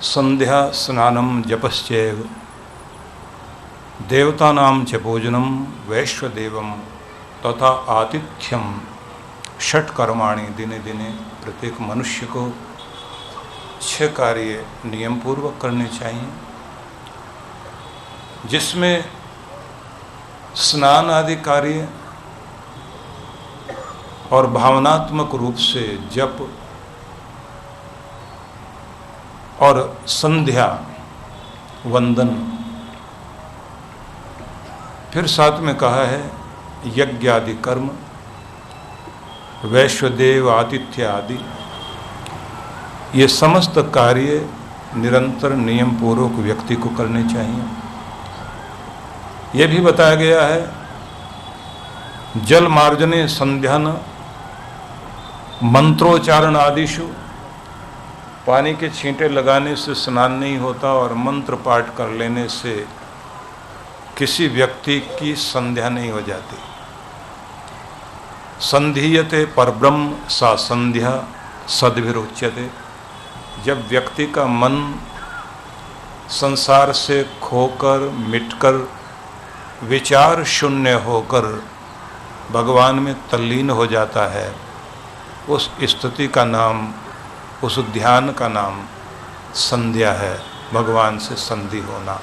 संध्या स्नानं जपश्चैव देवतानां च पूजनं वैश्वदेवं तथा आतिथ्यम षट कर्माणि दिने दिने प्रत्येक मनुष्य को 6 कार्य नियम पूर्वक करने चाहिए, जिसमें स्नान आदि कार्य और भावनात्मक रूप से जप और संध्या वंदन, फिर साथ में कहा है यज्ञ आदि कर्म, वैश्वदेव आतिथ्य आदि, ये समस्त कार्य निरंतर नियम पूर्वक व्यक्ति को करने चाहिए। यह भी बताया गया है जल मार्जने संध्यान मंत्रोच्चारण आदिशु, पानी के छींटे लगाने से स्नान नहीं होता और मंत्र पाठ कर लेने से किसी व्यक्ति की संध्या नहीं हो जाती। संधीयते परब्रह्म सा संध्या सद्भिरुच्यते, जब व्यक्ति का मन संसार से खोकर मिटकर विचार शून्य होकर भगवान में तल्लीन हो जाता है, उस स्थिति का नाम, उस ध्यान का नाम संध्या है, भगवान से संधि होना।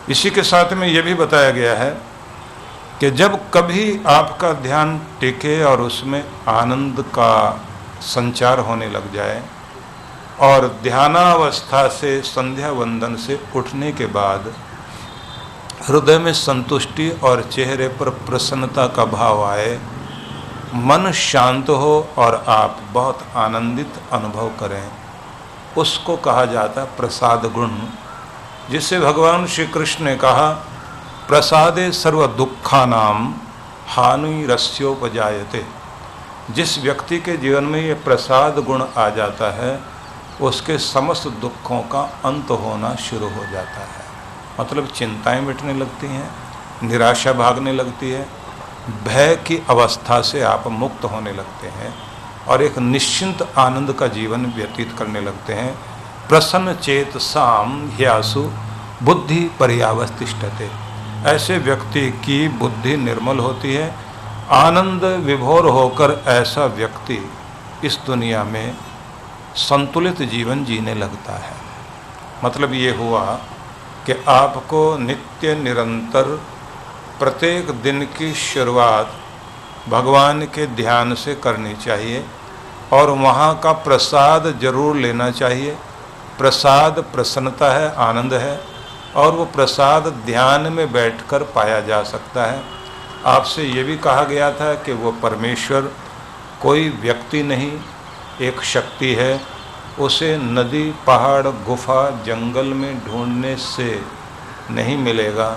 इसी के साथ में यह भी बताया गया है कि जब कभी आपका ध्यान टिके और उसमें आनंद का संचार होने लग जाए और ध्यानावस्था से संध्या वंदन से उठने के बाद हृदय में संतुष्टि और चेहरे पर प्रसन्नता का भाव आए, मन शांत हो और आप बहुत आनंदित अनुभव करें, उसको कहा जाता है प्रसाद गुण, जिसे भगवान श्री कृष्ण ने कहा प्रसादे सर्व दुखानाम हानि रस्योपजायते। जिस व्यक्ति के जीवन में ये प्रसाद गुण आ जाता है, उसके समस्त दुखों का अंत होना शुरू हो जाता है। मतलब चिंताएं मिटने लगती हैं, निराशा भागने लगती है, भय की अवस्था से आप मुक्त होने लगते हैं और एक निश्चिंत आनंद का जीवन व्यतीत करने लगते हैं। प्रसन्न चेत साम ह्यासु बुद्धि पर्यावस्थिष्ठते, ऐसे व्यक्ति की बुद्धि निर्मल होती है, आनंद विभोर होकर ऐसा व्यक्ति इस दुनिया में संतुलित जीवन जीने लगता है। मतलब ये हुआ कि आपको नित्य निरंतर प्रत्येक दिन की शुरुआत भगवान के ध्यान से करनी चाहिए और वहाँ का प्रसाद जरूर लेना चाहिए। प्रसाद प्रसन्नता है, आनंद है, और वो प्रसाद ध्यान में बैठकर पाया जा सकता है। आपसे ये भी कहा गया था कि वो परमेश्वर कोई व्यक्ति नहीं, एक शक्ति है। उसे नदी, पहाड़, गुफा, जंगल में ढूंढने से नहीं मिलेगा।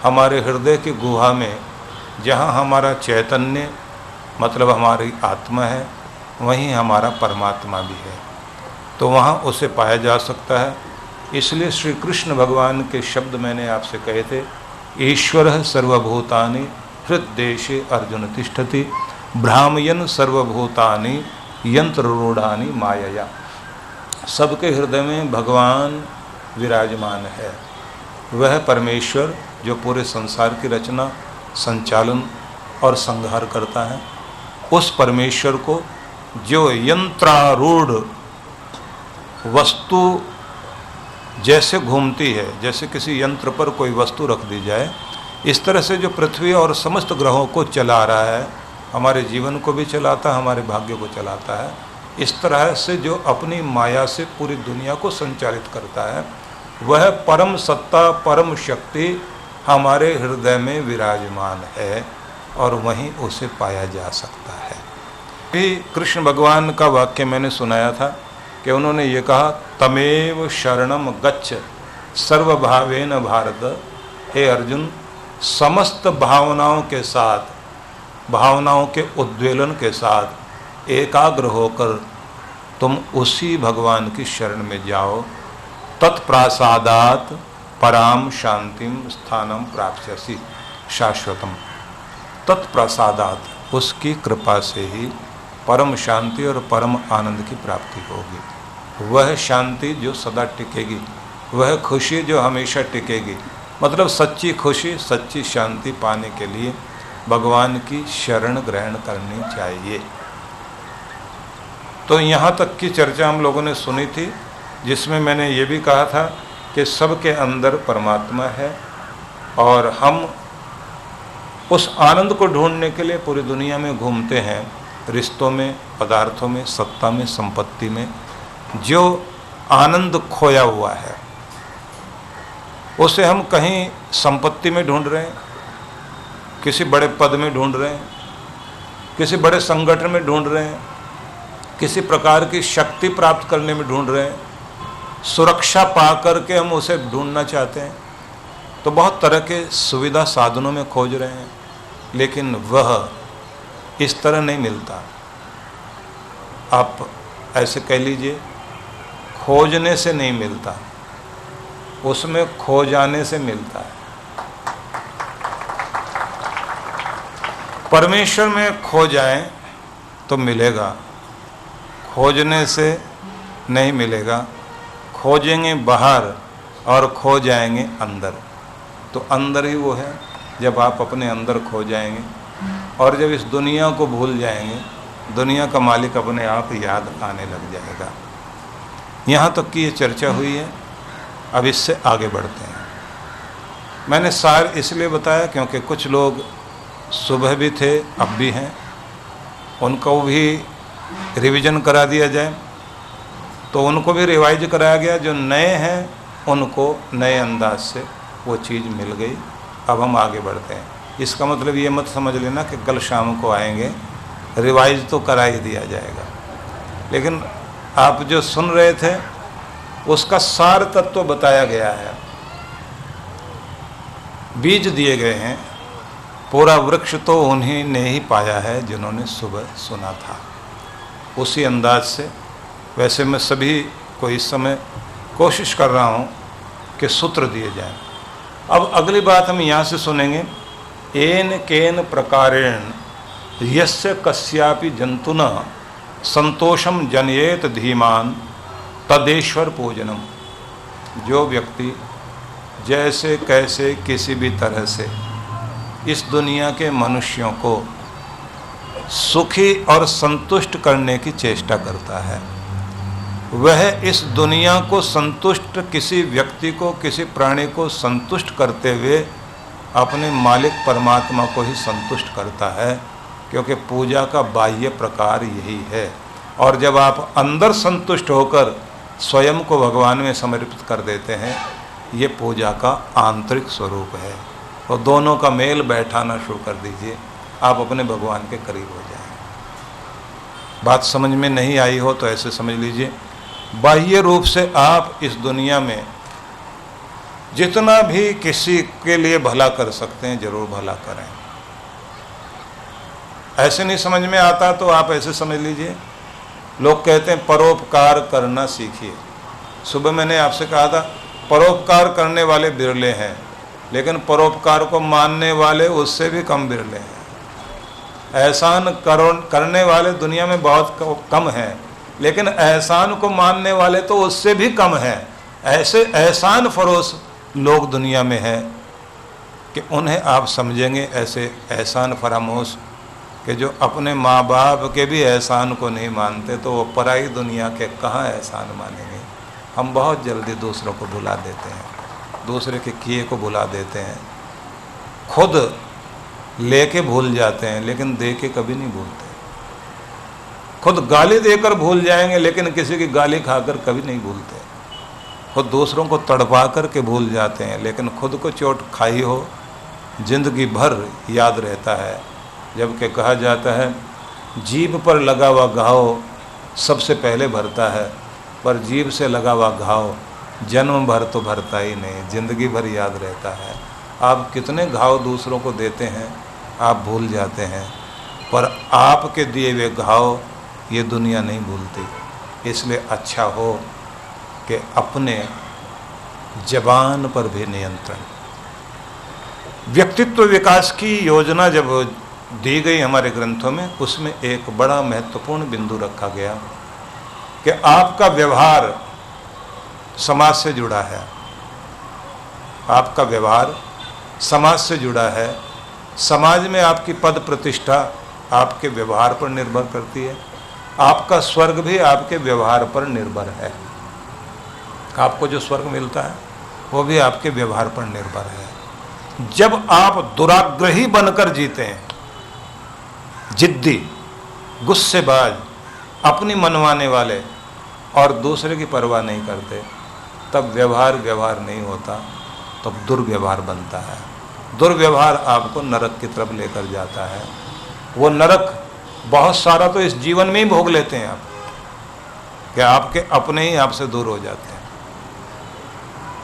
हमारे हृदय की गुहा में जहाँ हमारा चैतन्य मतलब हमारी आत्मा है, वहीं हमारा परमात्मा भी है, तो वहाँ उसे पाया जा सकता है। इसलिए श्री कृष्ण भगवान के शब्द मैंने आपसे कहे थे, ईश्वरः सर्वभूतानि हृद्देशे अर्जुन तिष्ठति भ्रामयन् सर्वभूतानि यंत्ररूढ़ानि मायया। सबके हृदय में भगवान विराजमान है। वह परमेश्वर जो पूरे संसार की रचना, संचालन और संहार करता है, उस परमेश्वर को जो यंत्रारूढ़ वस्तु जैसे घूमती है, जैसे किसी यंत्र पर कोई वस्तु रख दी जाए, इस तरह से जो पृथ्वी और समस्त ग्रहों को चला रहा है, हमारे जीवन को भी चलाता है, हमारे भाग्य को चलाता है, इस तरह से जो अपनी माया से पूरी दुनिया को संचालित करता है, वह परम सत्ता, परम शक्ति हमारे हृदय में विराजमान है और वहीं उसे पाया जा सकता है। भी कृष्ण भगवान का वाक्य मैंने सुनाया था कि उन्होंने ये कहा, तमेव शरणम गच्छ सर्वभावेन भारत। हे अर्जुन, समस्त भावनाओं के साथ, भावनाओं के उद्वेलन के साथ एकाग्र होकर तुम उसी भगवान की शरण में जाओ। तत्प्रासादात पराम शांतिम स्थानम प्राप्स्यसि शाश्वतम। तत्प्रसादात, उसकी कृपा से ही परम शांति और परम आनंद की प्राप्ति होगी। वह शांति जो सदा टिकेगी, वह खुशी जो हमेशा टिकेगी। मतलब सच्ची खुशी, सच्ची शांति पाने के लिए भगवान की शरण ग्रहण करनी चाहिए। तो यहाँ तक की चर्चा हम लोगों ने सुनी थी, जिसमें मैंने ये भी कहा था कि सबके अंदर परमात्मा है और हम उस आनंद को ढूंढने के लिए पूरी दुनिया में घूमते हैं, रिश्तों में, पदार्थों में, सत्ता में, संपत्ति में। जो आनंद खोया हुआ है उसे हम कहीं संपत्ति में ढूंढ रहे हैं, किसी बड़े पद में ढूंढ रहे हैं, किसी बड़े संगठन में ढूंढ रहे हैं, किसी प्रकार की शक्ति प्राप्त करने में ढूंढ रहे हैं, सुरक्षा पा करके हम उसे ढूंढना चाहते हैं। तो बहुत तरह के सुविधा साधनों में खोज रहे हैं, लेकिन वह इस तरह नहीं मिलता। आप ऐसे कह लीजिए, खोजने से नहीं मिलता, उसमें खो जाने से मिलता है। परमेश्वर में खो जाएं तो मिलेगा, खोजने से नहीं मिलेगा। खोजेंगे बाहर और खो जाएंगे अंदर। तो अंदर ही वो है जब आप अपने अंदर खो जाएंगे, और जब इस दुनिया को भूल जाएंगे, दुनिया का मालिक अपने आप याद आने लग जाएगा। यहाँ तक की ये चर्चा हुई है। अब इससे आगे बढ़ते हैं। मैंने सार इसलिए बताया क्योंकि कुछ लोग सुबह भी थे, अब भी हैं, उनको भी रिवीजन करा दिया जाए। तो उनको भी रिवाइज कराया गया। जो नए हैं उनको नए अंदाज से वो चीज़ मिल गई। अब हम आगे बढ़ते हैं। इसका मतलब ये मत समझ लेना कि कल शाम को आएंगे, रिवाइज तो करा ही दिया जाएगा। लेकिन आप जो सुन रहे थे उसका सार तत्व बताया गया है, बीज दिए गए हैं। पूरा वृक्ष तो उन्हीं ने ही पाया है जिन्होंने सुबह सुना था। उसी अंदाज से वैसे मैं सभी को इस समय कोशिश कर रहा हूँ कि सूत्र दिए जाएं। अब अगली बात हम यहाँ से सुनेंगे। एन केन प्रकारेण यस्य कस्यापि जंतुना संतोषम जनयेत धीमान तदेश्वर पूजनम। जो व्यक्ति जैसे कैसे किसी भी तरह से इस दुनिया के मनुष्यों को सुखी और संतुष्ट करने की चेष्टा करता है, वह इस दुनिया को संतुष्ट, किसी व्यक्ति को, किसी प्राणी को संतुष्ट करते हुए अपने मालिक परमात्मा को ही संतुष्ट करता है। क्योंकि पूजा का बाह्य प्रकार यही है। और जब आप अंदर संतुष्ट होकर स्वयं को भगवान में समर्पित कर देते हैं, ये पूजा का आंतरिक स्वरूप है। और दोनों का मेल बैठाना शुरू कर दीजिए, आप अपने भगवान के करीब हो जाएंगे। बात समझ में नहीं आई हो तो ऐसे समझ लीजिए, बाह्य रूप से आप इस दुनिया में जितना भी किसी के लिए भला कर सकते हैं जरूर भला करें। ऐसे नहीं समझ में आता तो आप ऐसे समझ लीजिए, लोग कहते हैं परोपकार करना सीखिए। सुबह मैंने आपसे कहा था परोपकार करने वाले बिरले हैं, लेकिन परोपकार को मानने वाले उससे भी कम बिरले हैं। एहसान करने वाले दुनिया में बहुत कम हैं, लेकिन एहसान को मानने वाले तो उससे भी कम हैं। ऐसे एहसान फरोश लोग दुनिया में हैं कि उन्हें आप समझेंगे ऐसे एहसान फरामोश कि जो अपने माँ बाप के भी एहसान को नहीं मानते, तो वो पराई दुनिया के कहाँ एहसान मानेंगे। हम बहुत जल्दी दूसरों को भुला देते हैं, दूसरे के किए को भुला देते हैं, खुद लेके भूल जाते हैं लेकिन दे के कभी नहीं भूलते। खुद गाली देकर भूल जाएंगे लेकिन किसी की गाली खाकर कभी नहीं भूलते। खुद दूसरों को तड़पा कर के भूल जाते हैं, लेकिन खुद को चोट खाई हो जिंदगी भर याद रहता है। जबकि कहा जाता है जीभ पर लगा हुआ घाव सबसे पहले भरता है, पर जीभ से लगा हुआ घाव जन्म भर तो भरता ही नहीं, जिंदगी भर याद रहता है। आप कितने घाव दूसरों को देते हैं आप भूल जाते हैं, पर आपके दिए हुए घाव ये दुनिया नहीं भूलती। इसलिए अच्छा हो कि अपने जबान पर भी नियंत्रण। व्यक्तित्व विकास की योजना जब दी गई हमारे ग्रंथों में, उसमें एक बड़ा महत्वपूर्ण बिंदु रखा गया कि कि आपका व्यवहार समाज से जुड़ा है, आपका व्यवहार समाज से जुड़ा है। समाज में आपकी पद प्रतिष्ठा आपके व्यवहार पर निर्भर करती है। आपका स्वर्ग भी आपके व्यवहार पर निर्भर है। आपको जो स्वर्ग मिलता है वो भी आपके व्यवहार पर निर्भर है। जब आप दुराग्रही बनकर जीते हैं, जिद्दी, गुस्सेबाज, अपनी मनवाने वाले और दूसरे की परवाह नहीं करते, तब व्यवहार नहीं होता, तब दुर्व्यवहार बनता है। दुर्व्यवहार आपको नरक की तरफ लेकर जाता है। वो नरक बहुत सारा तो इस जीवन में ही भोग लेते हैं आप, कि आपके अपने ही आपसे दूर हो जाते हैं।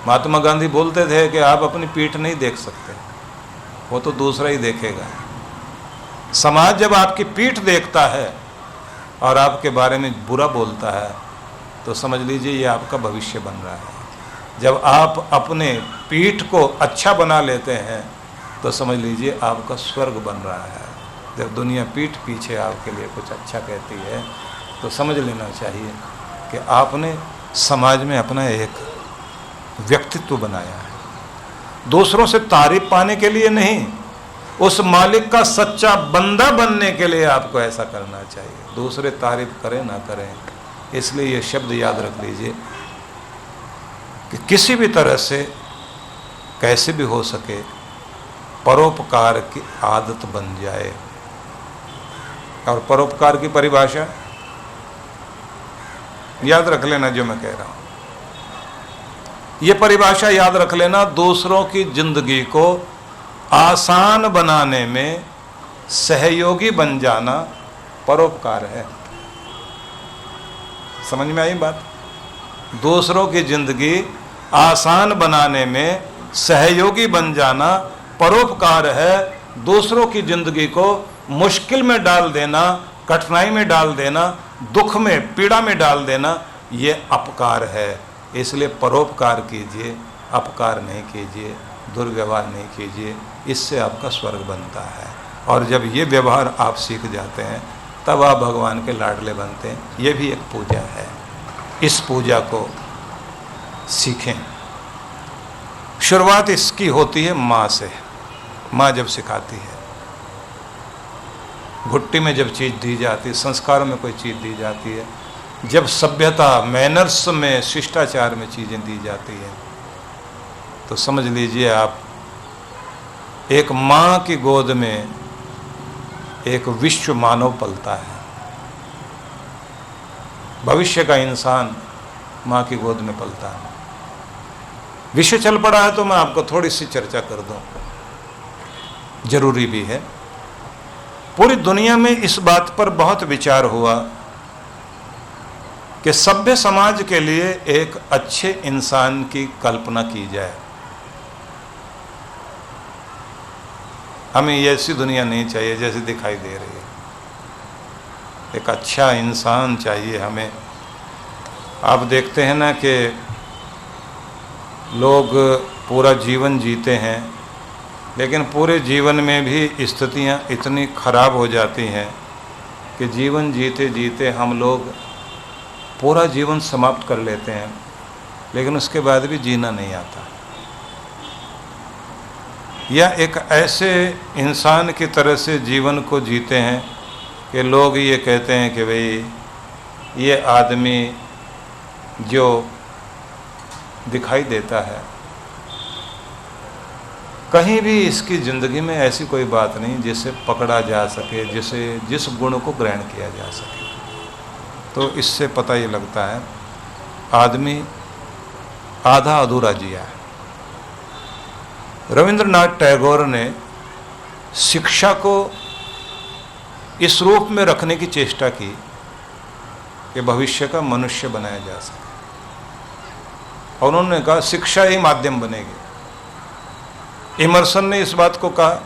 महात्मा गांधी बोलते थे कि आप अपनी पीठ नहीं देख सकते, वो तो दूसरा ही देखेगा। समाज जब आपकी पीठ देखता है और आपके बारे में बुरा बोलता है तो समझ लीजिए ये आपका भविष्य बन रहा है। जब आप अपने पीठ को अच्छा बना लेते हैं तो समझ लीजिए आपका स्वर्ग बन रहा है। जब दुनिया पीठ पीछे आपके लिए कुछ अच्छा कहती है तो समझ लेना चाहिए कि आपने समाज में अपना एक व्यक्तित्व बनाया है। दूसरों से तारीफ पाने के लिए नहीं, उस मालिक का सच्चा बंदा बनने के लिए आपको ऐसा करना चाहिए। दूसरे तारीफ करें ना करें, इसलिए ये शब्द याद रख लीजिए कि किसी भी तरह से कैसे भी हो सके परोपकार की आदत बन जाए। और परोपकार की परिभाषा याद रख लेना जो मैं कह रहा हूं, ये परिभाषा याद रख लेना, दूसरों की जिंदगी को आसान बनाने में सहयोगी बन जाना परोपकार है। समझ में आई बात? दूसरों की जिंदगी आसान बनाने में सहयोगी बन जाना परोपकार है। दूसरों की जिंदगी को मुश्किल में डाल देना, कठिनाई में डाल देना, दुख में, पीड़ा में डाल देना, ये अपकार है। इसलिए परोपकार कीजिए, अपकार नहीं कीजिए, दुर्व्यवहार नहीं कीजिए, इससे आपका स्वर्ग बनता है। और जब ये व्यवहार आप सीख जाते हैं तब आप भगवान के लाडले बनते हैं। ये भी एक पूजा है, इस पूजा को सीखें। शुरुआत इसकी होती है माँ से। माँ जब सिखाती है, घुट्टी में जब चीज़ दी जाती है, संस्कारों में कोई चीज़ दी जाती है, जब सभ्यता, मैनर्स में, शिष्टाचार में चीज़ें दी जाती हैं, तो समझ लीजिए आप एक माँ की गोद में एक विश्व मानव पलता है। भविष्य का इंसान माँ की गोद में पलता है। विषय चल पड़ा है तो मैं आपको थोड़ी सी चर्चा कर दूं, जरूरी भी है। पूरी दुनिया में इस बात पर बहुत विचार हुआ कि सभ्य समाज के लिए एक अच्छे इंसान की कल्पना की जाए। हमें ऐसी दुनिया नहीं चाहिए जैसी दिखाई दे रही है। एक अच्छा इंसान चाहिए हमें। आप देखते हैं ना कि लोग पूरा जीवन जीते हैं, लेकिन पूरे जीवन में भी स्थितियां इतनी खराब हो जाती हैं कि जीवन जीते जीते हम लोग पूरा जीवन समाप्त कर लेते हैं, लेकिन उसके बाद भी जीना नहीं आता। या एक ऐसे इंसान की तरह से जीवन को जीते हैं कि लोग ये कहते हैं कि भाई ये आदमी जो दिखाई देता है, कहीं भी इसकी ज़िंदगी में ऐसी कोई बात नहीं जिसे पकड़ा जा सके, जिस गुण को ग्रहण किया जा सके। तो इससे पता ये लगता है आदमी आधा अधूरा जिया है। रविंद्रनाथ टैगोर ने शिक्षा को इस रूप में रखने की चेष्टा की कि भविष्य का मनुष्य बनाया जा सके। और उन्होंने कहा शिक्षा ही माध्यम बनेगी। इमर्सन ने इस बात को कहा,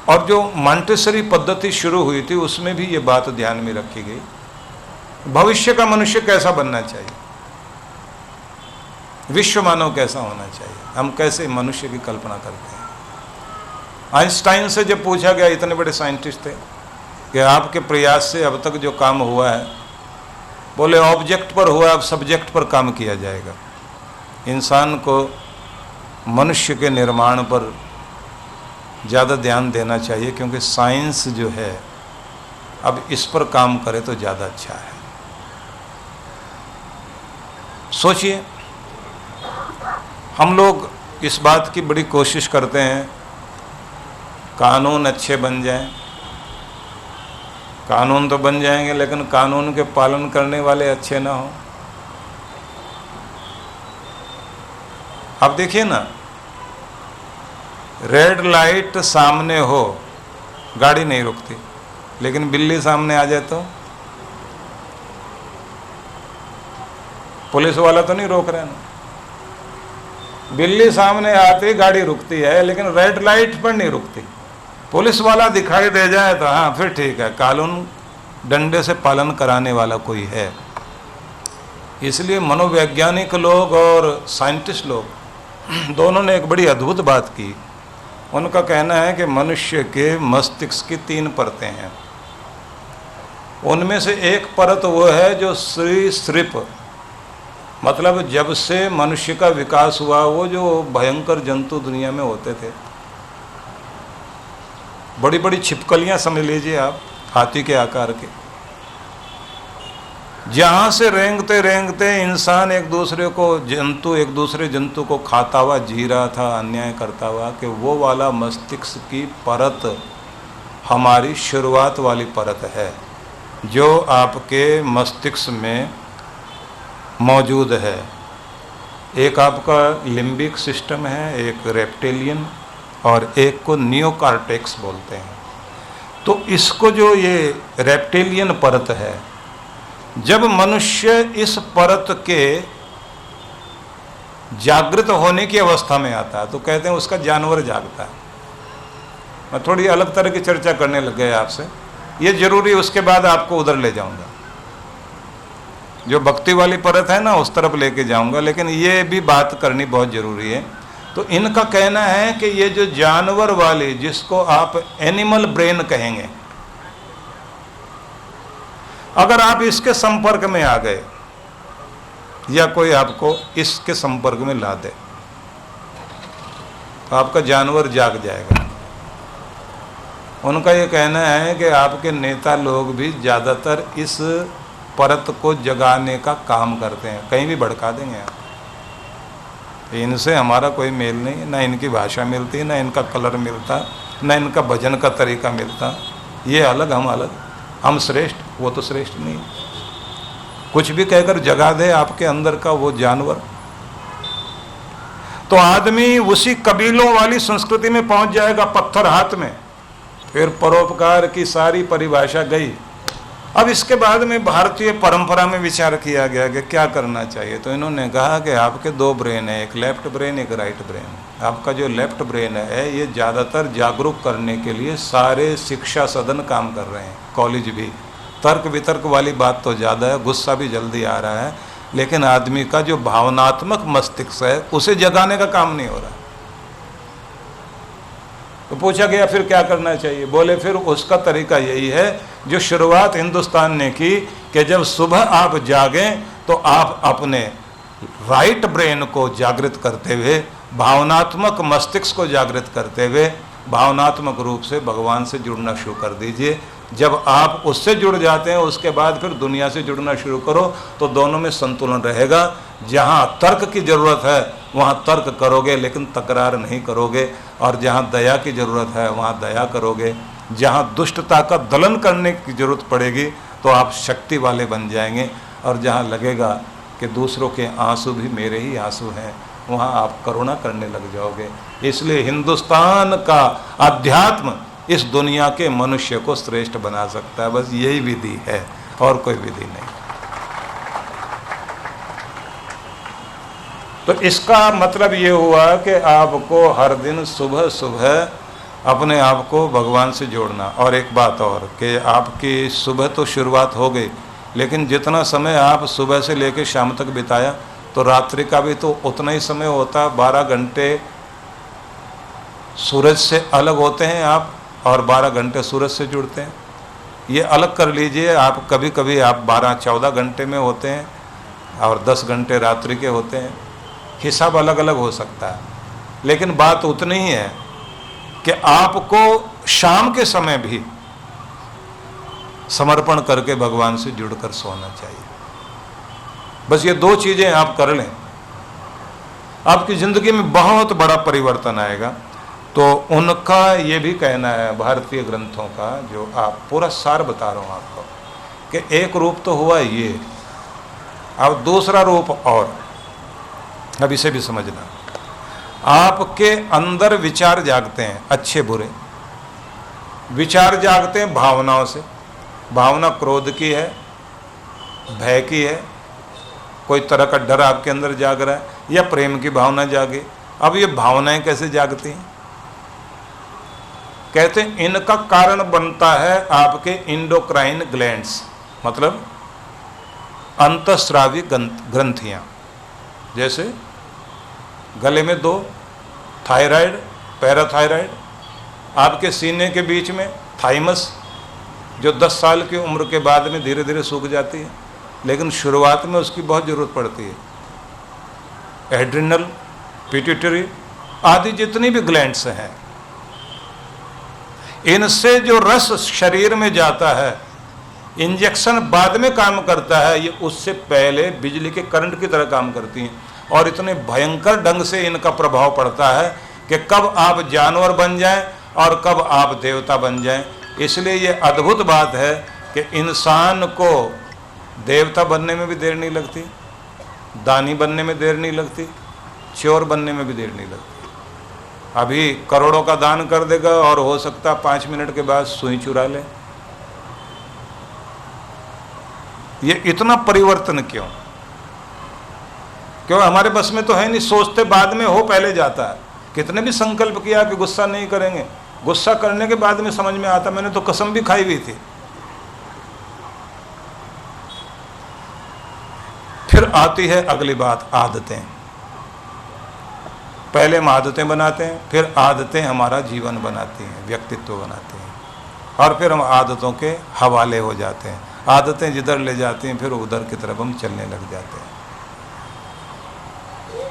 और जो मॉन्टेसरी पद्धति शुरू हुई थी उसमें भी ये बात ध्यान में रखी गई, भविष्य का मनुष्य कैसा बनना चाहिए, विश्व मानव कैसा होना चाहिए, हम कैसे मनुष्य की कल्पना करते हैं। आइंस्टाइन से जब पूछा गया, इतने बड़े साइंटिस्ट थे, कि आपके प्रयास से अब तक जो काम हुआ है बोले ऑब्जेक्ट पर हुआ, अब सब्जेक्ट पर काम किया जाएगा। इंसान को मनुष्य के निर्माण पर ज़्यादा ध्यान देना चाहिए, क्योंकि साइंस जो है अब इस पर काम करे तो ज़्यादा अच्छा है। सोचिए, हम लोग इस बात की बड़ी कोशिश करते हैं कानून अच्छे बन जाएं। कानून तो बन जाएंगे, लेकिन कानून के पालन करने वाले अच्छे ना हो। अब देखिए ना, रेड लाइट सामने हो गाड़ी नहीं रुकती, लेकिन बिल्ली सामने आ जाए तो पुलिस वाला तो नहीं रोक रहे ना। बिल्ली सामने आती गाड़ी रुकती है, लेकिन रेड लाइट पर नहीं रुकती। पुलिस वाला दिखाई दे जाए तो हाँ फिर ठीक है, कानून डंडे से पालन कराने वाला कोई है। इसलिए मनोवैज्ञानिक लोग और साइंटिस्ट लोग दोनों ने एक बड़ी अद्भुत बात की। उनका कहना है कि मनुष्य के मस्तिष्क की 3 परतें हैं। उनमें से एक परत वो है जो सरीसृप, मतलब जब से मनुष्य का विकास हुआ, वो जो भयंकर जंतु दुनिया में होते थे, बड़ी बड़ी छिपकलियां समझ लीजिए आप, हाथी के आकार के, जहाँ से रेंगते रेंगते इंसान एक दूसरे जंतु को खाता हुआ जी रहा था, अन्याय करता हुआ, कि वो वाला मस्तिष्क की परत हमारी शुरुआत वाली परत है, जो आपके मस्तिष्क में मौजूद है। एक आपका लिम्बिक सिस्टम है, एक रेप्टिलियन, और एक को नियोकॉर्टेक्स बोलते हैं। तो इसको जो ये रेप्टिलियन परत है, जब मनुष्य इस परत के जागृत होने की अवस्था में आता है तो कहते हैं उसका जानवर जागता है। मैं थोड़ी अलग तरह की चर्चा करने लग गया आपसे, ये जरूरी, उसके बाद आपको उधर ले जाऊंगा, जो भक्ति वाली परत है ना उस तरफ लेके जाऊंगा, लेकिन ये भी बात करनी बहुत जरूरी है। तो इनका कहना है कि ये जो जानवर वाली, जिसको आप एनिमल ब्रेन कहेंगे, अगर आप इसके संपर्क में आ गए या कोई आपको इसके संपर्क में ला दे तो आपका जानवर जाग जाएगा। उनका ये कहना है कि आपके नेता लोग भी ज़्यादातर इस परत को जगाने का काम करते हैं, कहीं भी भड़का देंगे आप। इनसे हमारा कोई मेल नहीं है, ना इनकी भाषा मिलती, ना इनका कलर मिलता, ना इनका भजन का तरीका मिलता। ये अलग, हम अलग, हम श्रेष्ठ, वो तो श्रेष्ठ नहीं। कुछ भी कहकर जगा दे आपके अंदर का वो जानवर, तो आदमी उसी कबीलों वाली संस्कृति में पहुंच जाएगा, पत्थर हाथ में। फिर परोपकार की सारी परिभाषा गई। अब इसके बाद में भारतीय परंपरा में विचार किया गया कि क्या करना चाहिए। तो इन्होंने कहा कि आपके 2 ब्रेन है, एक लेफ्ट ब्रेन, एक राइट ब्रेन। आपका जो लेफ्ट ब्रेन है ये ज़्यादातर जागरूक करने के लिए सारे शिक्षा सदन काम कर रहे हैं, कॉलेज भी। तर्क वितर्क वाली बात तो ज़्यादा है, गुस्सा भी जल्दी आ रहा है, लेकिन आदमी का जो भावनात्मक मस्तिष्क है उसे जगाने का काम नहीं हो रहा। तो पूछा गया फिर क्या करना चाहिए। बोले फिर उसका तरीका यही है जो शुरुआत हिंदुस्तान ने की, कि जब सुबह आप जागें तो आप अपने राइट ब्रेन को जागृत करते हुए, भावनात्मक मस्तिष्क को जागृत करते हुए, भावनात्मक रूप से भगवान से जुड़ना शुरू कर दीजिए। जब आप उससे जुड़ जाते हैं उसके बाद फिर दुनिया से जुड़ना शुरू करो, तो दोनों में संतुलन रहेगा। जहाँ तर्क की ज़रूरत है वहाँ तर्क करोगे, लेकिन तकरार नहीं करोगे, और जहाँ दया की ज़रूरत है वहाँ दया करोगे। जहाँ दुष्टता का दलन करने की ज़रूरत पड़ेगी तो आप शक्ति वाले बन जाएंगे, और जहाँ लगेगा कि दूसरों के आंसू भी मेरे ही आंसू हैं, वहाँ आप करुणा करने लग जाओगे। इसलिए हिंदुस्तान का अध्यात्म इस दुनिया के मनुष्य को श्रेष्ठ बना सकता है, बस यही विधि है और कोई विधि नहीं। तो इसका मतलब ये हुआ कि आपको हर दिन सुबह सुबह अपने आप को भगवान से जोड़ना। और एक बात और, कि आपकी सुबह तो शुरुआत हो गई, लेकिन जितना समय आप सुबह से लेकर शाम तक बिताया, तो रात्रि का भी तो उतना ही समय होता। 12 घंटे सूरज से अलग होते हैं आप, और 12 घंटे सूरज से जुड़ते हैं। ये अलग कर लीजिए। आप कभी कभी आप 12-14 घंटे में होते हैं और 10 घंटे रात्रि के होते हैं, हिसाब अलग अलग हो सकता है, लेकिन बात उतनी ही है कि आपको शाम के समय भी समर्पण करके भगवान से जुड़कर सोना चाहिए। बस ये 2 चीजें आप कर लें, आपकी जिंदगी में बहुत बड़ा परिवर्तन आएगा। तो उनका ये भी कहना है, भारतीय ग्रंथों का, जो आप पूरा सार बता रहा हूं आपको, कि एक रूप तो हुआ ये, अब दूसरा रूप और, अब इसे भी समझना। आपके अंदर विचार जागते हैं, अच्छे बुरे विचार जागते हैं भावनाओं से। भावना क्रोध की है, भय की है, कोई तरह का डर आपके अंदर जाग रहा है, या प्रेम की भावना जागे। अब ये भावनाएं कैसे जागती हैं? कहते हैं इनका कारण बनता है आपके इंडोक्राइन ग्लैंड्स, मतलब अंतःस्रावी ग्रंथियां। जैसे गले में 2, थायराइड, पैराथायराइड, आपके सीने के बीच में थाइमस, जो 10 साल की उम्र के बाद में धीरे धीरे सूख जाती है, लेकिन शुरुआत में उसकी बहुत ज़रूरत पड़ती है। एड्रिनल, पिट्यूटरी आदि जितनी भी ग्लैंड्स हैं, इनसे जो रस शरीर में जाता है, इंजेक्शन बाद में काम करता है, ये उससे पहले बिजली के करंट की तरह काम करती हैं। और इतने भयंकर ढंग से इनका प्रभाव पड़ता है कि कब आप जानवर बन जाएं और कब आप देवता बन जाएं। इसलिए ये अद्भुत बात है कि इंसान को देवता बनने में भी देर नहीं लगती, दानी बनने में देर नहीं लगती, चोर बनने में भी देर नहीं लगती। अभी करोड़ों का दान कर देगा और हो सकता 5 मिनट के बाद सुई चुरा ले। ये इतना परिवर्तन क्यों? क्यों? हमारे बस में तो है नहीं, सोचते बाद में हो पहले जाता है। कितने भी संकल्प किया कि गुस्सा नहीं करेंगे, गुस्सा करने के बाद में समझ में आता मैंने तो कसम भी खाई हुई थी। फिर आती है अगली बात, आदतें। पहले हम आदतें बनाते हैं, फिर आदतें हमारा जीवन बनाती हैं, व्यक्तित्व बनाती हैं, और फिर हम आदतों के हवाले हो जाते हैं। आदतें जिधर ले जाती हैं फिर उधर की तरफ हम चलने लग जाते हैं।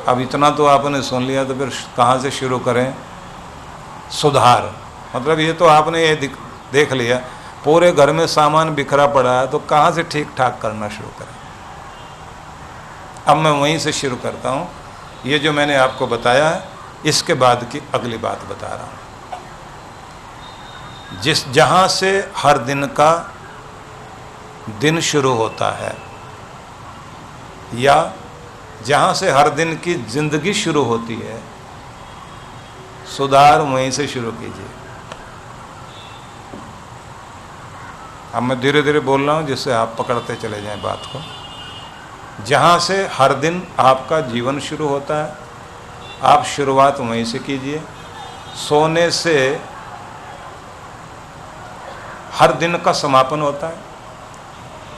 अब इतना तो आपने सुन लिया, तो फिर कहाँ से शुरू करें? सुधार, मतलब ये तो आपने ये देख लिया, पूरे घर में सामान बिखरा पड़ा है, तो कहाँ से ठीक ठाक करना शुरू करें? अब मैं वहीं से शुरू करता हूँ। ये जो मैंने आपको बताया है, इसके बाद की अगली बात बता रहा हूँ। जहाँ से हर दिन का दिन शुरू होता है, या जहाँ से हर दिन की जिंदगी शुरू होती है, सुधार वहीं से शुरू कीजिए। अब मैं धीरे धीरे बोल रहा हूँ जिससे आप पकड़ते चले जाएं बात को। जहाँ से हर दिन आपका जीवन शुरू होता है, आप शुरुआत वहीं से कीजिए। सोने से हर दिन का समापन होता है,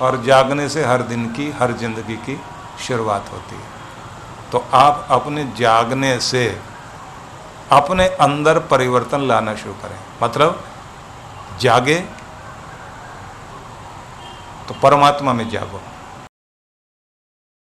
और जागने से हर दिन की, हर जिंदगी की शुरुआत होती है। तो आप अपने जागने से अपने अंदर परिवर्तन लाना शुरू करें। मतलब जागे तो परमात्मा में जागो।